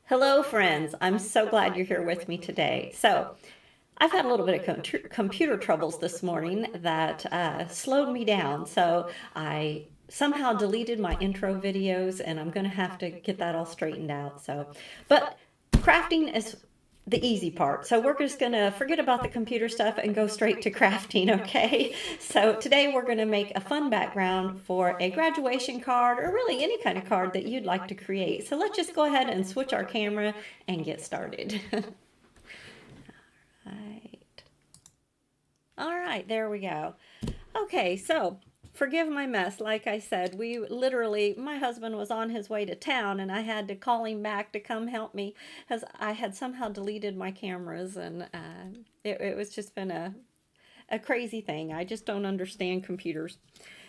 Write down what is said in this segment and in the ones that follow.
Hello, friends. I'm so glad you're here with me today. So, I've had a little bit of computer troubles this morning that slowed me down. So, I somehow deleted my intro videos and I'm going to have to get that all straightened out. But crafting is the easy part. So, we're just going to forget about the computer stuff and go straight to crafting, okay? So, today we're going to make a fun background for a graduation card or really any kind of card that you'd like to create. So, let's just go ahead and switch our camera and get started. Right. All right, there we go. Okay, so forgive my mess. Like I said, my husband was on his way to town and I had to call him back to come help me because I had somehow deleted my cameras and it was just been a crazy thing. I just don't understand computers.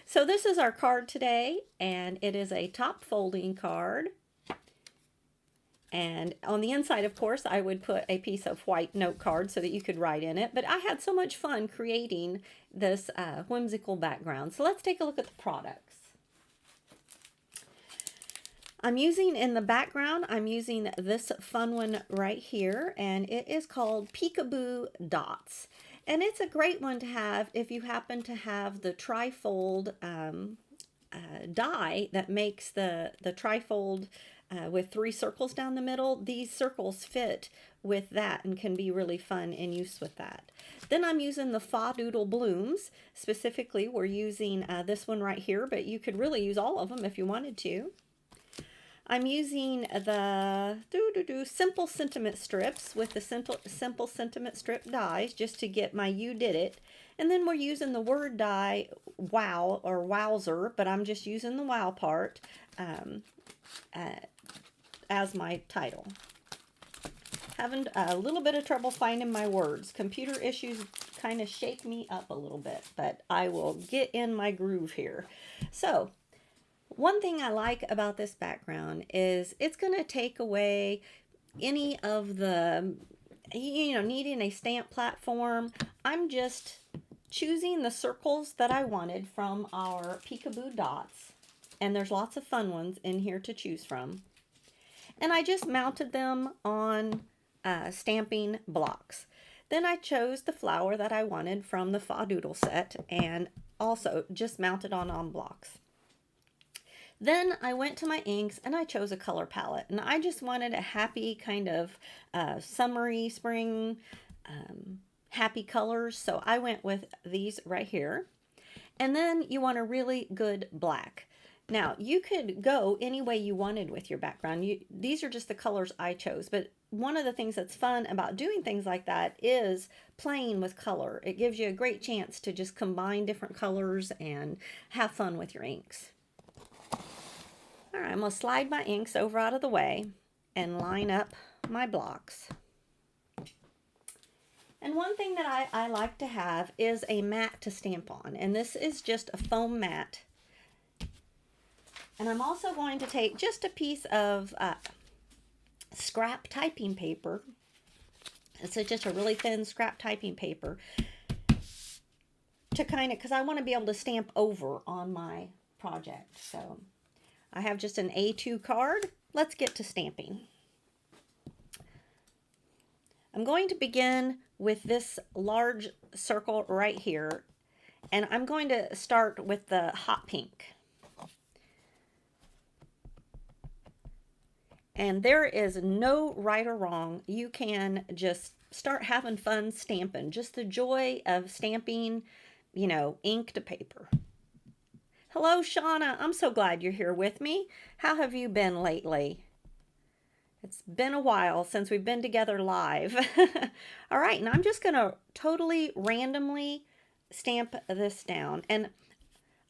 So this is our card today, and it is a top folding card. And on the inside, of course, I would put a piece of white note card so that you could write in it. But I had so much fun creating this whimsical background. So let's take a look at the products. In the background, I'm using this fun one right here, and it is called Peekaboo Dots. And it's a great one to have if you happen to have the trifold die that makes the trifold with 3 circles down the middle. These circles fit with that and can be really fun in use with that. Then I'm using the Fa-Doodle Blooms. Specifically, we're using this one right here, but you could really use all of them if you wanted to. I'm using the Simple Sentiment strips with the Simple Sentiment strip dies just to get my You Did It. And then we're using the word die wow or wowzer, but I'm just using the wow part as my title. Having a little bit of trouble finding my words. Computer issues kind of shake me up a little bit, but I will get in my groove here. So, one thing I like about this background is it's going to take away any of the, needing a stamp platform. I'm just choosing the circles that I wanted from our Peekaboo Dots. And there's lots of fun ones in here to choose from. And I just mounted them on stamping blocks. Then I chose the flower that I wanted from the Fa-Doodle set and also just mounted on blocks. Then I went to my inks and I chose a color palette, and I just wanted a happy kind of summery spring happy colors, so I went with these right here. And then you want a really good black. Now you could go any way you wanted with your background. These are just the colors I chose, but one of the things that's fun about doing things like that is playing with color. It gives you a great chance to just combine different colors and have fun with your inks. All right, I'm going to slide my inks over out of the way and line up my blocks. And one thing that I like to have is a mat to stamp on. And this is just a foam mat. And I'm also going to take just a piece of scrap typing paper. It's just a really thin scrap typing paper to because I want to be able to stamp over on my project. So I have just an A2 card. Let's get to stamping. I'm going to begin with this large circle right here, and I'm going to start with the hot pink. And there is no right or wrong. You can just start having fun stamping. Just the joy of stamping, ink to paper. Hello, Shauna. I'm so glad you're here with me. How have you been lately? It's been a while since we've been together live. All right, and I'm just going to totally randomly stamp this down. And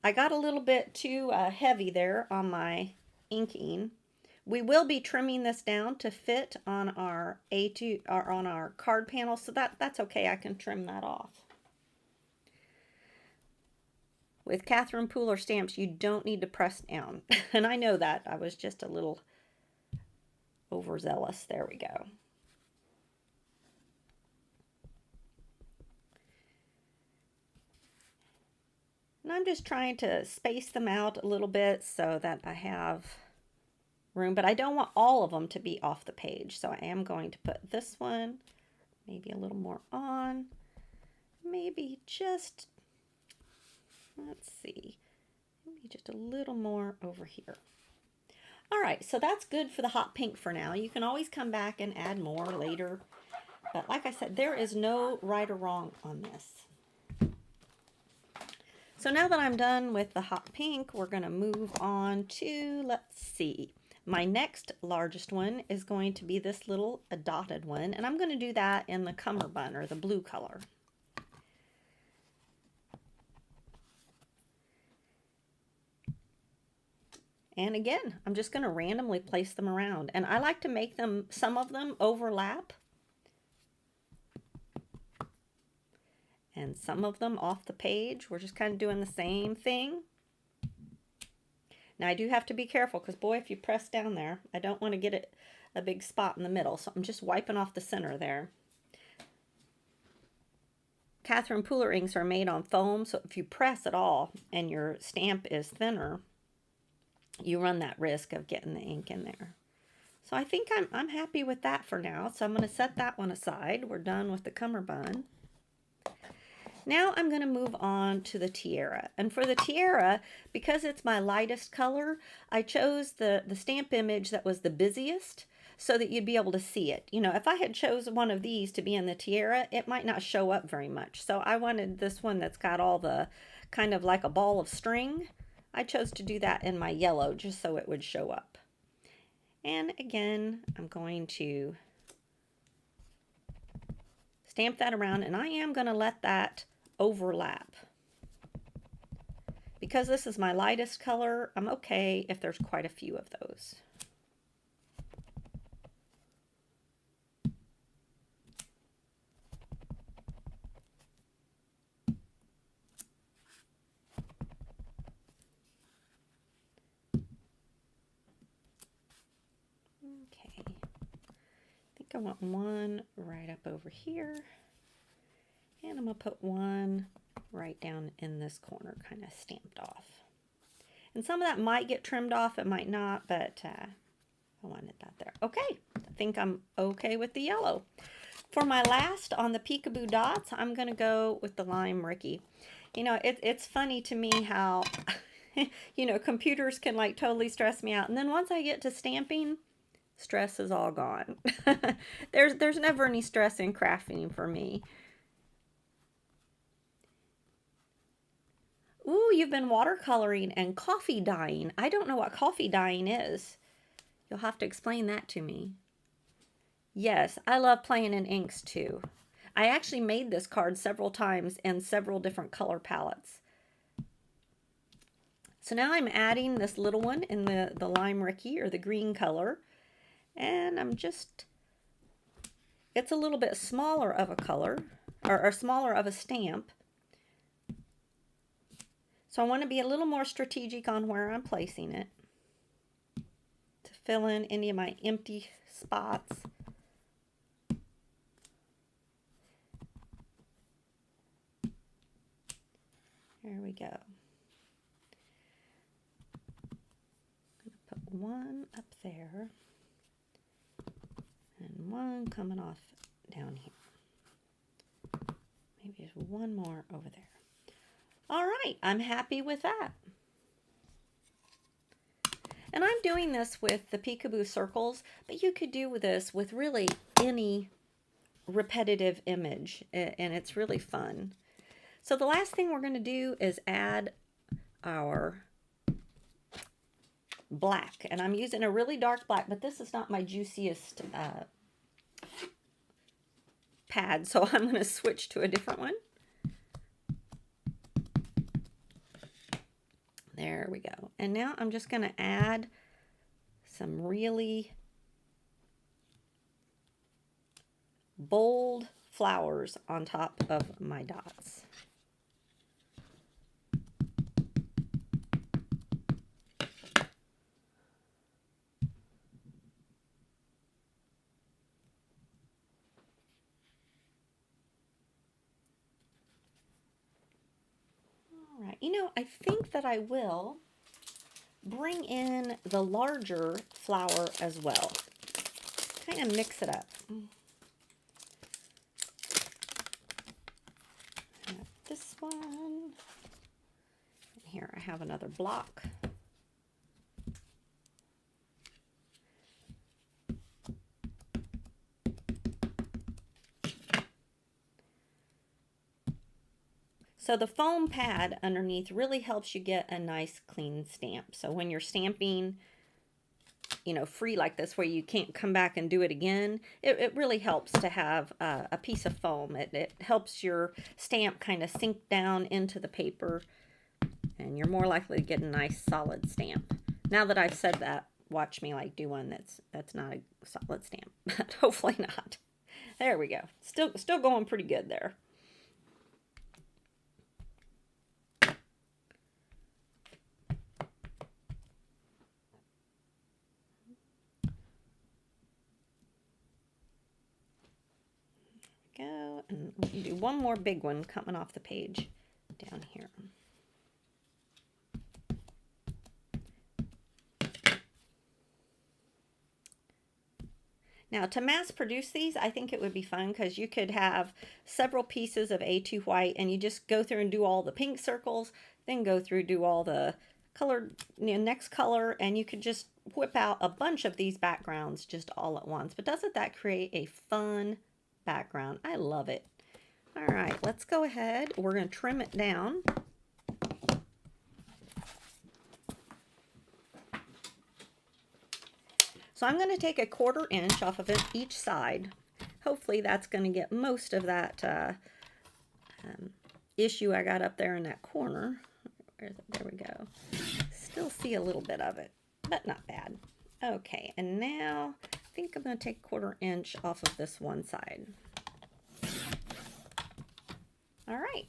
I got a little bit too heavy there on my inking. We will be trimming this down to fit on our A2 or on our card panel, so that's okay. I can trim that off. With Catherine Pooler stamps, you don't need to press down. And I know that. I was just a little overzealous. There we go. And I'm just trying to space them out a little bit so that I have room, but I don't want all of them to be off the page. So I am going to put this one maybe a little more on, maybe just, let's see, maybe just a little more over here. All right, so that's good for the hot pink for now. You can always come back and add more later. But like I said, there is no right or wrong on this. So now that I'm done with the hot pink, we're going to move on to, let's see, my next largest one is going to be this little dotted one, and I'm going to do that in the cummerbund, or the blue color. And again, I'm just going to randomly place them around, and I like to make them, some of them overlap, and some of them off the page. We're just kind of doing the same thing. Now I do have to be careful because boy, if you press down there, I don't want to get it a big spot in the middle. So I'm just wiping off the center there. Catherine Pooler inks are made on foam, so if you press at all and your stamp is thinner, you run that risk of getting the ink in there. So I think I'm happy with that for now. So I'm going to set that one aside. We're done with the cummerbund. Now I'm going to move on to the tiara. And for the tiara, because it's my lightest color, I chose the stamp image that was the busiest so that you'd be able to see it. You know, if I had chose one of these to be in the tiara, it might not show up very much. So I wanted this one that's got all the kind of like a ball of string. I chose to do that in my yellow just so it would show up. And again, I'm going to stamp that around, and I am going to let that overlap. Because this is my lightest color, I'm okay if there's quite a few of those. Okay, I think I want one right up over here. And I'm going to put one right down in this corner, kind of stamped off. And some of that might get trimmed off, it might not, but I wanted that there. Okay, I think I'm okay with the yellow. For my last on the peekaboo dots, I'm going to go with the lime Ricky. You know, it's funny to me how, you know, computers can like totally stress me out. And then once I get to stamping, stress is all gone. There's never any stress in crafting for me. Ooh, you've been watercoloring and coffee dyeing. I don't know what coffee dyeing is. You'll have to explain that to me. Yes, I love playing in inks too. I actually made this card several times in several different color palettes. So now I'm adding this little one in the lime Ricky, or the green color. And I'm just, it's a little bit smaller of a color, or smaller of a stamp. So I want to be a little more strategic on where I'm placing it to fill in any of my empty spots. There we go. I'm going to put one up there and one coming off down here. Maybe just one more over there. All right, I'm happy with that. And I'm doing this with the peekaboo circles, but you could do this with really any repetitive image, and it's really fun. So the last thing we're going to do is add our black, and I'm using a really dark black, but this is not my juiciest pad, so I'm going to switch to a different one. There we go. And now I'm just going to add some really bold flowers on top of my dots. All right, you know, I think that I will bring in the larger flower as well. Kind of mix it up. This one. Here I have another block. So the foam pad underneath really helps you get a nice clean stamp. So when you're stamping, you know, free like this where you can't come back and do it again, it really helps to have a piece of foam. It helps your stamp kind of sink down into the paper, and you're more likely to get a nice solid stamp. Now that I've said that, watch me like do one that's not a solid stamp, but hopefully not. There we go. Still going pretty good there. Go, and we can do one more big one coming off the page down here. Now to mass produce these, I think it would be fun because you could have several pieces of A2 white and you just go through and do all the pink circles, then go through do all the colored, next color, and you could just whip out a bunch of these backgrounds just all at once. But doesn't that create a fun background? I love it. All right, let's go ahead. We're going to trim it down. So I'm going to take a 1/4 inch off of each side. Hopefully that's going to get most of that issue I got up there in that corner. Where is it? There we go. Still see a little bit of it, but not bad. Okay, and now I think I'm going to take a 1/4 inch off of this one side. All right.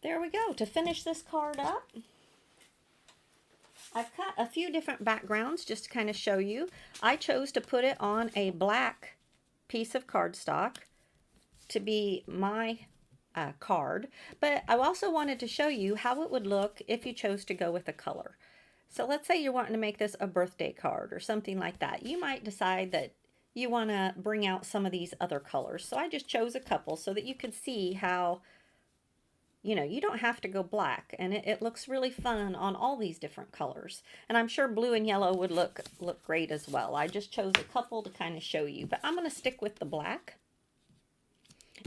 There we go. To finish this card up, I've cut a few different backgrounds just to kind of show you. I chose to put it on a black piece of cardstock to be my card, but I also wanted to show you how it would look if you chose to go with a color. So let's say you're wanting to make this a birthday card or something like that. You might decide that you want to bring out some of these other colors. So I just chose a couple so that you could see how, you know, you don't have to go black, and it looks really fun on all these different colors. And I'm sure blue and yellow would look great as well. I just chose a couple to kind of show you, but I'm going to stick with the black.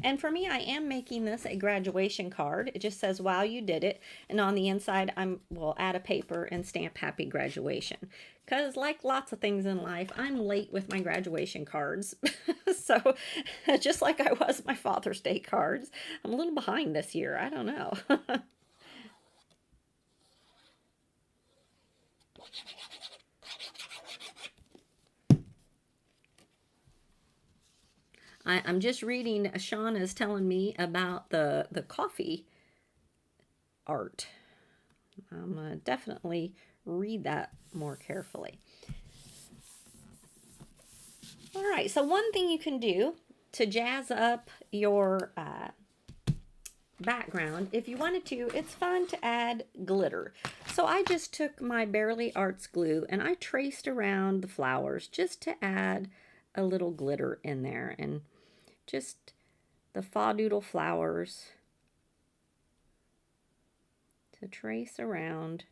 And for me, I am making this a graduation card. It just says, wow, you did it. And on the inside, we'll add a paper and stamp happy graduation. Because like lots of things in life, I'm late with my graduation cards. So just like I was my Father's Day cards, I'm a little behind this year. I don't know. I'm just reading, Shauna's telling me about the coffee art. I'm going to definitely read that more carefully. All right, so one thing you can do to jazz up your background, if you wanted to, it's fun to add glitter. So I just took my Bearly Arts glue and I traced around the flowers just to add a little glitter in there, and just the fawdoodle flowers to trace around.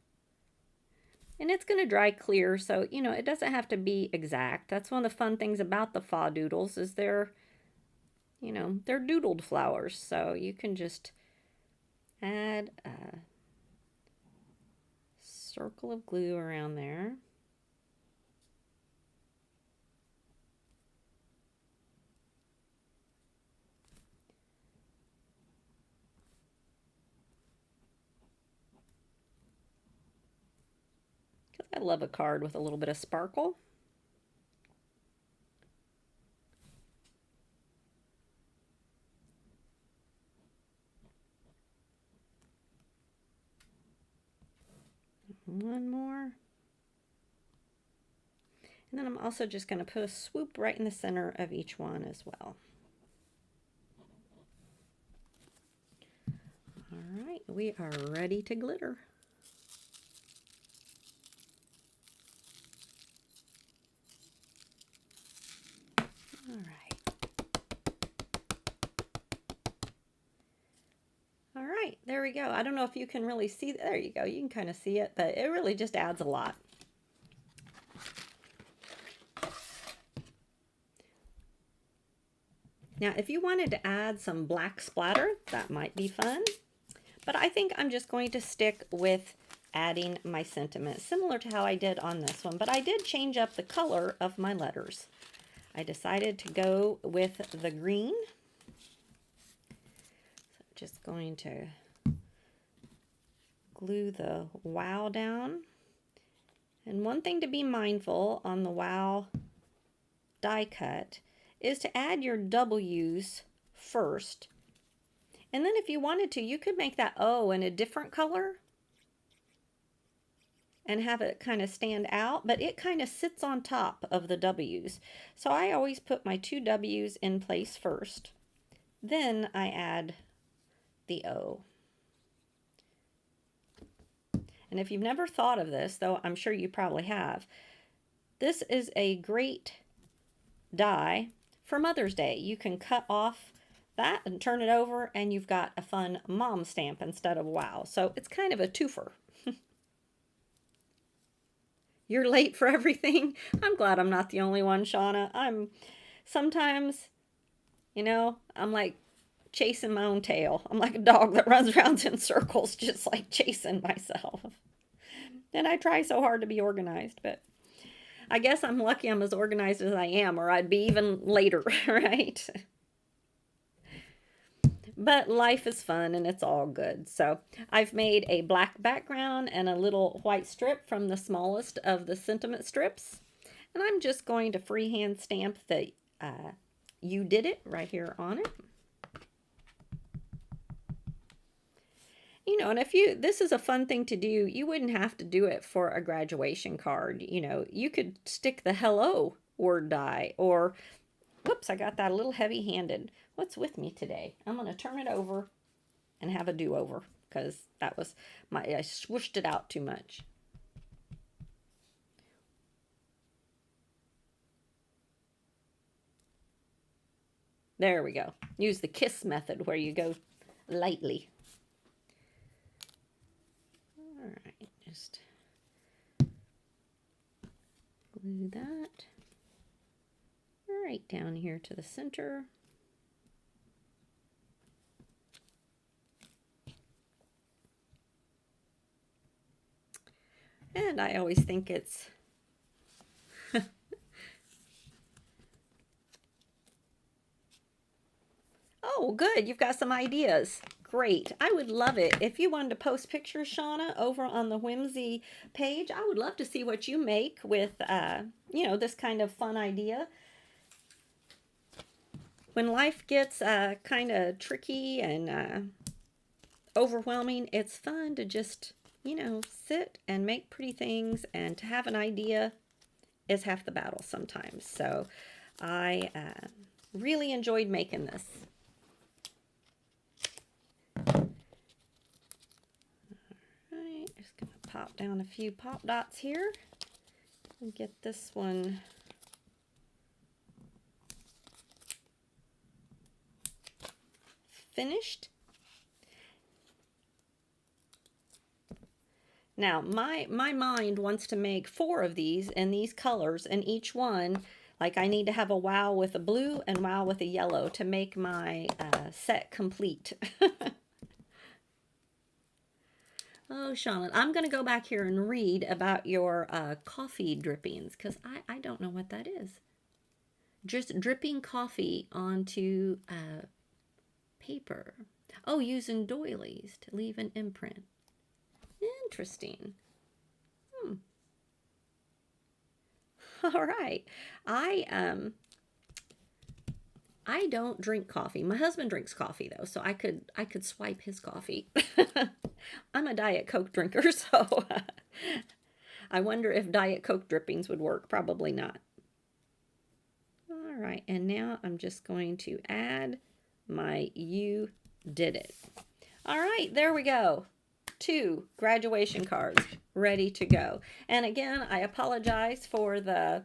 And it's going to dry clear, so, you know, it doesn't have to be exact. That's one of the fun things about the fawdoodles is they're, you know, they're doodled flowers. So you can just add a circle of glue around there. I love a card with a little bit of sparkle. One more. And then I'm also just going to put a swoop right in the center of each one as well. All right. we are ready to glitter. All right, there we go. I don't know if you can really see, there you go, you can kind of see it, but it really just adds a lot. Now, if you wanted to add some black splatter, that might be fun. But I think I'm just going to stick with adding my sentiment, similar to how I did on this one. But I did change up the color of my letters. I decided to go with the green. So I'm just going to glue the wow down. And one thing to be mindful on the wow die cut is to add your W's first. And then if you wanted to, you could make that O in a different color and have it kind of stand out, but it kind of sits on top of the W's. So I always put my two W's in place first. Then I add the O. And if you've never thought of this, though I'm sure you probably have, this is a great die for Mother's Day. You can cut off that and turn it over and you've got a fun mom stamp instead of wow. So it's kind of a twofer. You're late for everything. I'm glad I'm not the only one, Shauna. I'm sometimes, you know, I'm like chasing my own tail. I'm like a dog that runs around in circles, just like chasing myself. And I try so hard to be organized, but I guess I'm lucky I'm as organized as I am, or I'd be even later, right? But life is fun and it's all good. So I've made a black background and a little white strip from the smallest of the sentiment strips. And I'm just going to freehand stamp the You Did It right here on it. You know, and if you, this is a fun thing to do, you wouldn't have to do it for a graduation card. You know, you could stick the hello word die, or, whoops, I got that a little heavy-handed. What's with me today? I'm going to turn it over and have a do-over because that was I swooshed it out too much. There we go. Use the kiss method where you go lightly. All right, just glue that right down here to the center. And I always think it's oh, good. You've got some ideas. Great. I would love it. If you wanted to post pictures, Shauna, over on the Whimsy page, I would love to see what you make with, you know, this kind of fun idea. When life gets kind of tricky and overwhelming, it's fun to just, you know, sit and make pretty things, and to have an idea is half the battle sometimes. So I really enjoyed making this. Alright, just going to pop down a few pop dots here and get this one finished. Now, my mind wants to make 4 of these in these colors, and each one, like I need to have a wow with a blue and wow with a yellow to make my set complete. Oh, Shauna, I'm going to go back here and read about your coffee drippings, because I don't know what that is. Just dripping coffee onto paper. Oh, using doilies to leave an imprint. Interesting. All right. I don't drink coffee. My husband drinks coffee though, so I could swipe his coffee. I'm a Diet Coke drinker, so I wonder if Diet Coke drippings would work. Probably not. All right, and now I'm just going to add my You Did It. All right, there we go. 2 graduation cards ready to go. And again, I apologize for the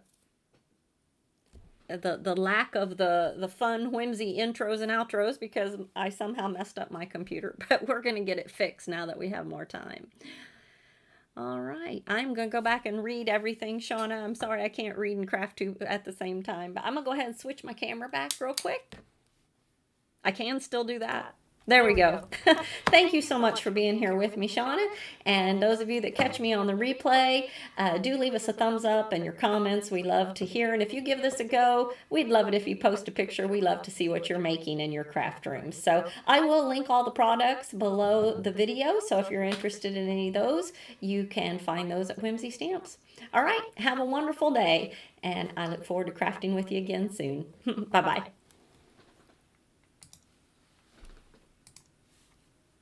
lack of the fun whimsy intros and outros because I somehow messed up my computer, but we're going to get it fixed now that we have more time. All right, I'm going to go back and read everything, Shauna. I'm sorry I can't read and craft two at the same time, but I'm going to go ahead and switch my camera back real quick. I can still do that. There we go. Thank you so much for being here with me, Shauna. And those of you that catch me on the replay, do leave us a thumbs up and your comments. We love to hear. And if you give this a go, we'd love it if you post a picture. We love to see what you're making in your craft rooms. So I will link all the products below the video. So if you're interested in any of those, you can find those at Whimsy Stamps. All right, have a wonderful day. And I look forward to crafting with you again soon. Bye-bye.